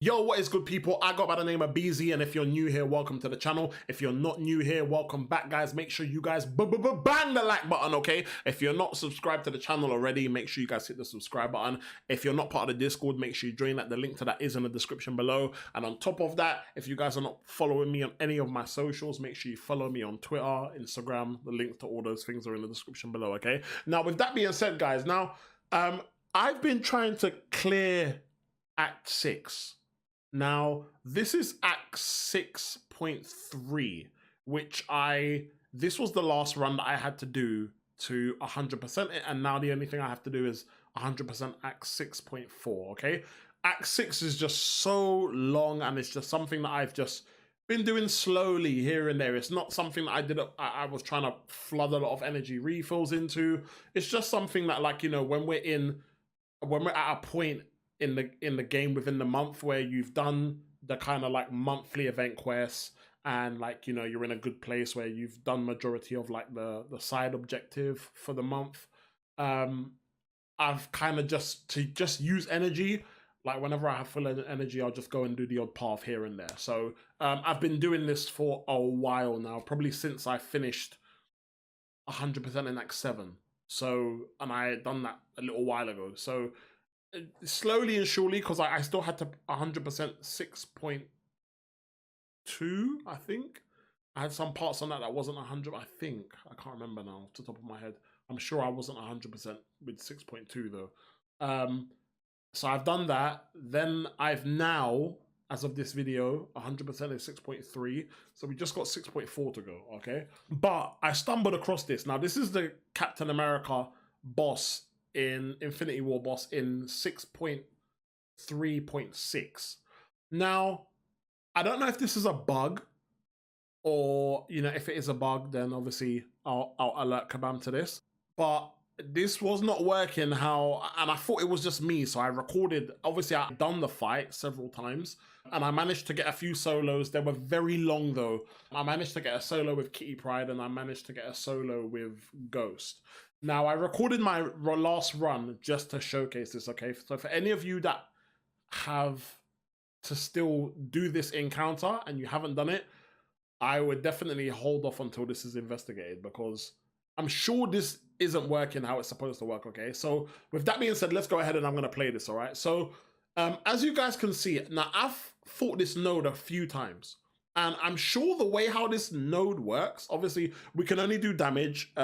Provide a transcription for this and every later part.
Yo, what is good, people? I got by the name of Beezy, and if you're new here, welcome to the channel. If you're not new here, welcome back, guys. Make sure you guys bang the like button, okay? If you're not subscribed to the channel already, make sure you guys hit the subscribe button. If you're not part of the Discord, make sure you join that. The link to that is in the description below. And on top of that, if you guys are not following me on any of my socials, make sure you follow me on Twitter, Instagram. The links to all those things are in the description below, okay? Now, with that being said, guys, I've been trying to clear Act 6. Now, this is Act 6.3, which this was the last run that I had to do to 100% it, and now the only thing I have to do is 100% Act 6.4, okay? Act 6 is just so long, and it's just something that I've just been doing slowly here and there. It's not something that I was trying to flood a lot of energy refills into. It's just something that, like, you know, when we're at a point in the game within the month where you've done the kind of like monthly event quests, and, like, you know, you're in a good place where you've done majority of like the side objective for the month. I've kind of just use energy, like whenever I have full energy, I'll just go and do the odd path here and there. So I've been doing this for a while now, probably since I finished 100% in Act 7. So, and I had done that a little while ago. So slowly and surely, because I still had to 100% 6.2, I think. I had some parts on that wasn't 100, I think. I can't remember now off the top of my head. I'm sure I wasn't 100% with 6.2 though. So I've done that. Then I've now, as of this video, 100% is 6.3. So we just got 6.4 to go, okay? But I stumbled across this. Now, this is the Captain America boss in Infinity War boss in 6.3.6. Now, I don't know if this is a bug, or, you know, if it is a bug, then obviously I'll alert Kabam to this. But this was not working and I thought it was just me, so I recorded. Obviously, I've done the fight several times, and I managed to get a few solos. They were very long though. I managed to get a solo with Kitty Pryde, and I managed to get a solo with Ghost. Now, I recorded my last run just to showcase this, okay? So for any of you that have to still do this encounter and you haven't done it, I would definitely hold off until this is investigated, because I'm sure this isn't working how it's supposed to work, okay? So with that being said, let's go ahead and I'm gonna play this, all right? So as you guys can see, now I've fought this node a few times, and I'm sure the way how this node works, obviously we can only do damage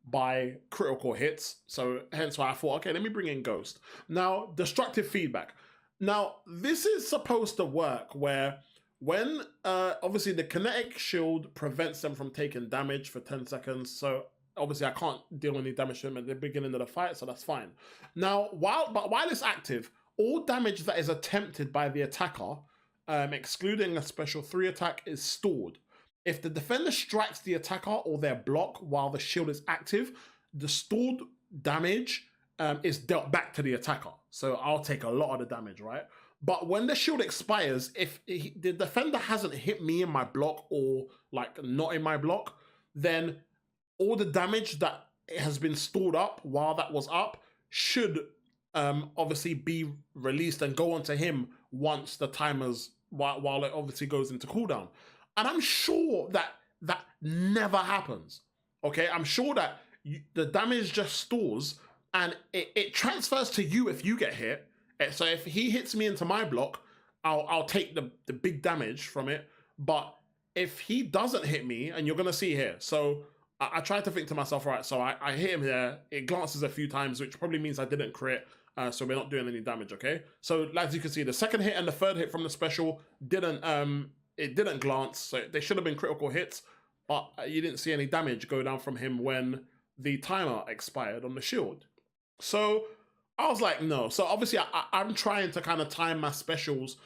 by critical hits, so hence why I thought, okay, let me bring in Ghost. Now, destructive feedback. Now, this is supposed to work where when, obviously the kinetic shield prevents them from taking damage for 10 seconds, so obviously I can't deal any damage to them at the beginning of the fight, so that's fine. Now, while it's active, all damage that is attempted by the attacker, excluding a special 3 attack, is stored. If the defender strikes the attacker or their block while the shield is active, the stored damage is dealt back to the attacker. So I'll take a lot of the damage, right? But when the shield expires, if the defender hasn't hit me in my block, or like not in my block, then all the damage that has been stored up while that was up should obviously be released and go onto him once the timer's, while it obviously goes into cooldown. And I'm sure that that never happens, okay? I'm sure that the damage just stores, and it transfers to you if you get hit. So if he hits me into my block, I'll take the big damage from it. But if he doesn't hit me, and you're gonna see here, so I tried to think to myself, right, so I hit him there, it glances a few times, which probably means I didn't crit, so we're not doing any damage, okay? So as you can see, the second hit and the third hit from the special didn't glance, so they should have been critical hits, but you didn't see any damage go down from him when the timer expired on the shield. So I was like, no. So obviously I'm trying to kind of time my specials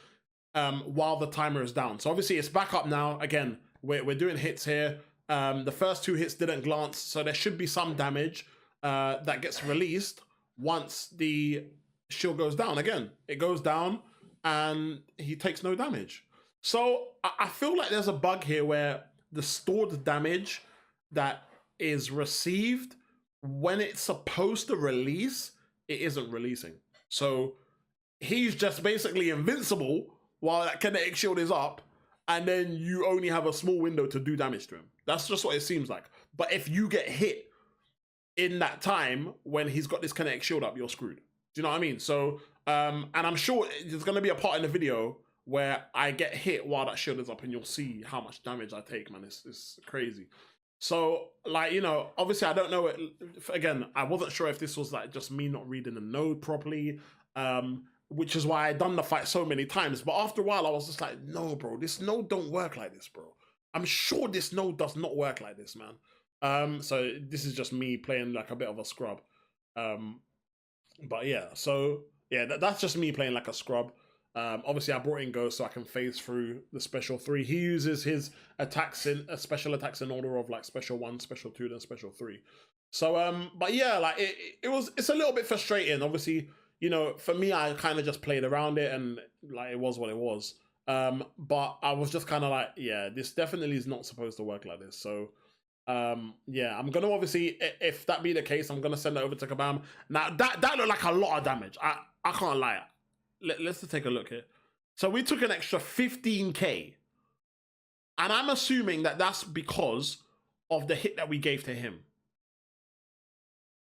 while the timer is down. So obviously it's back up now. Again, we're doing hits here. The first 2 hits didn't glance, so there should be some damage that gets released once the shield goes down. Again, it goes down and he takes no damage. So I feel like there's a bug here where the stored damage that is received, when it's supposed to release, it isn't releasing. So he's just basically invincible while that kinetic shield is up, and then you only have a small window to do damage to him. That's just what it seems like. But if you get hit in that time when he's got this kinetic shield up, you're screwed. Do you know what I mean? So, and I'm sure there's going to be a part in the video where I get hit while that shield is up, and you'll see how much damage I take, man. It's crazy. So, like, you know, obviously I don't know it. Again, I wasn't sure if this was like just me not reading the node properly, which is why I done the fight so many times. But after a while, I was just like, no, bro, this node don't work like this, bro. I'm sure this node does not work like this, man. So this is just me playing like a bit of a scrub. But yeah, so yeah, that's just me playing like a scrub. Obviously I brought in Ghost so I can phase through the special 3. He uses his attacks in special attacks in order of like special 1, special 2, then special 3. So but yeah, like it's a little bit frustrating. Obviously, you know, for me, I kind of just played around it, and like it was what it was. But I was just kind of like, yeah, this definitely is not supposed to work like this. So yeah, I'm gonna obviously, if that be the case, I'm gonna send it over to Kabam. Now that looked like a lot of damage. I can't lie. Let's just take a look here. So we took an extra 15k, and I'm assuming that that's because of the hit that we gave to him.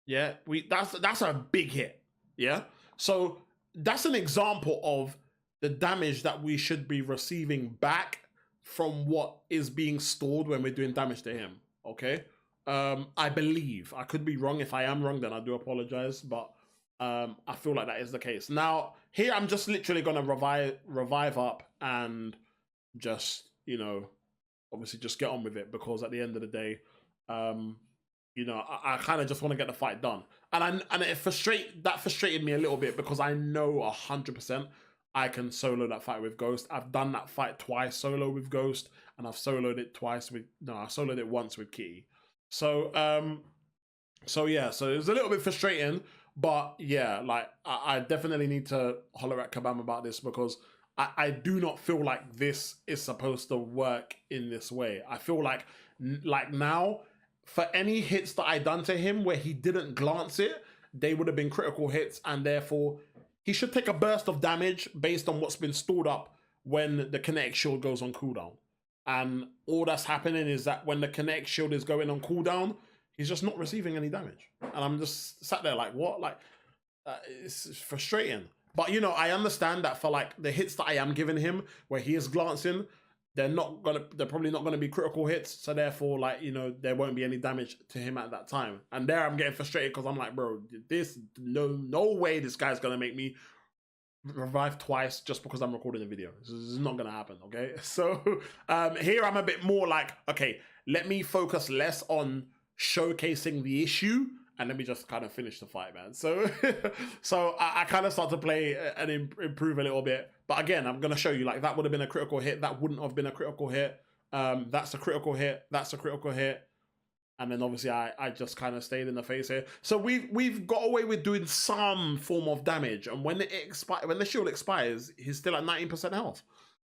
Yeah, that's a big hit. Yeah, so that's an example of the damage that we should be receiving back from what is being stored when we're doing damage to him. Okay, I believe. I could be wrong. If I am wrong, then I do apologize, but I feel like that is the case. Now here I'm just literally gonna revive up and just, you know, obviously just get on with it, because at the end of the day, you know, I kind of just want to get the fight done, and it frustrated me a little bit, because I know 100% I can solo that fight with Ghost. I've done that fight twice solo with Ghost, and I've soloed it twice with, no, I soloed it once with Kitty. So so yeah, so it was a little bit frustrating, but yeah, like I definitely need to holler at Kabam about this, because I do not feel like this is supposed to work in this way. I feel like now, for any hits that I done to him where he didn't glance it, they would have been critical hits, and therefore he should take a burst of damage based on what's been stored up when the kinetic shield goes on cooldown. And all that's happening is that when the kinetic shield is going on cooldown, he's just not receiving any damage. And I'm just sat there like, what? Like, it's frustrating. But, you know, I understand that for like the hits that I am giving him where he is glancing, they're probably not gonna be critical hits, so therefore, like, you know, there won't be any damage to him at that time. And there I'm getting frustrated, because I'm like, bro, no way this guy's gonna make me revive twice just because I'm recording a video. This is not gonna happen, okay? So here I'm a bit more like, okay, let me focus less on showcasing the issue, and let me just kind of finish the fight, man. So so I kind of start to play and improve a little bit. But again, I'm going to show you, like, that would have been a critical hit. That wouldn't have been a critical hit. That's a critical hit. That's a critical hit. And then obviously I just kind of stayed in the face here. So we've got away with doing some form of damage. And when when the shield expires, he's still at 19% health.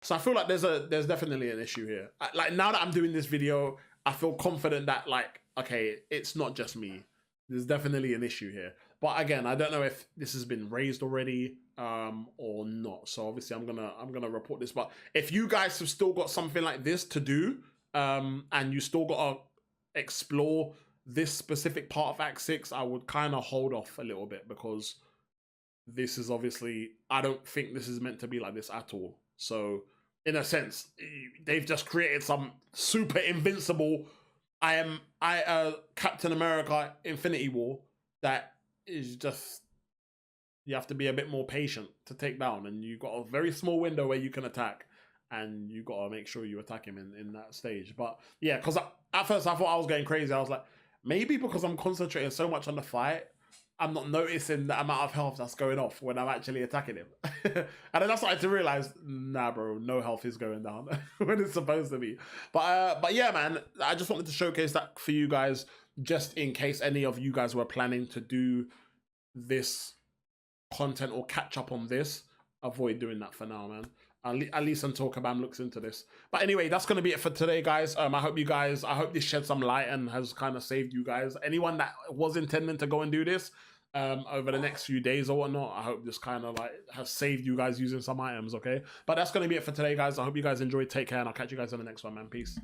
So I feel like there's definitely an issue here. Like, now that I'm doing this video, I feel confident that, like, okay, it's not just me. There's definitely an issue here. But again, I don't know if this has been raised already or not. So obviously I'm gonna report this. But if you guys have still got something like this to do, and you still gotta explore this specific part of Act 6, I would kind of hold off a little bit, because this is obviously, I don't think this is meant to be like this at all. So in a sense, they've just created some super invincible Captain America Infinity War that is just, you have to be a bit more patient to take down, and you've got a very small window where you can attack, and you got to make sure you attack him in that stage. But yeah, because at first I thought I was going crazy. I was like, maybe because I'm concentrating so much on the fight, I'm not noticing the amount of health that's going off when I'm actually attacking him. And then I started to realize, nah, bro, no health is going down when it's supposed to be. But yeah, man, I just wanted to showcase that for you guys, just in case any of you guys were planning to do this content or catch up on this. Avoid doing that for now, man. At least until Kabam looks into this. But anyway, that's going to be it for today, guys. I hope this shed some light and has kind of saved you guys. Anyone that was intending to go and do this, over the next few days or whatnot. I hope this kind of like has saved you guys using some items, okay? But that's going to be it for today, guys. I hope you guys enjoyed. Take care, and I'll catch you guys in the next one, man. Peace.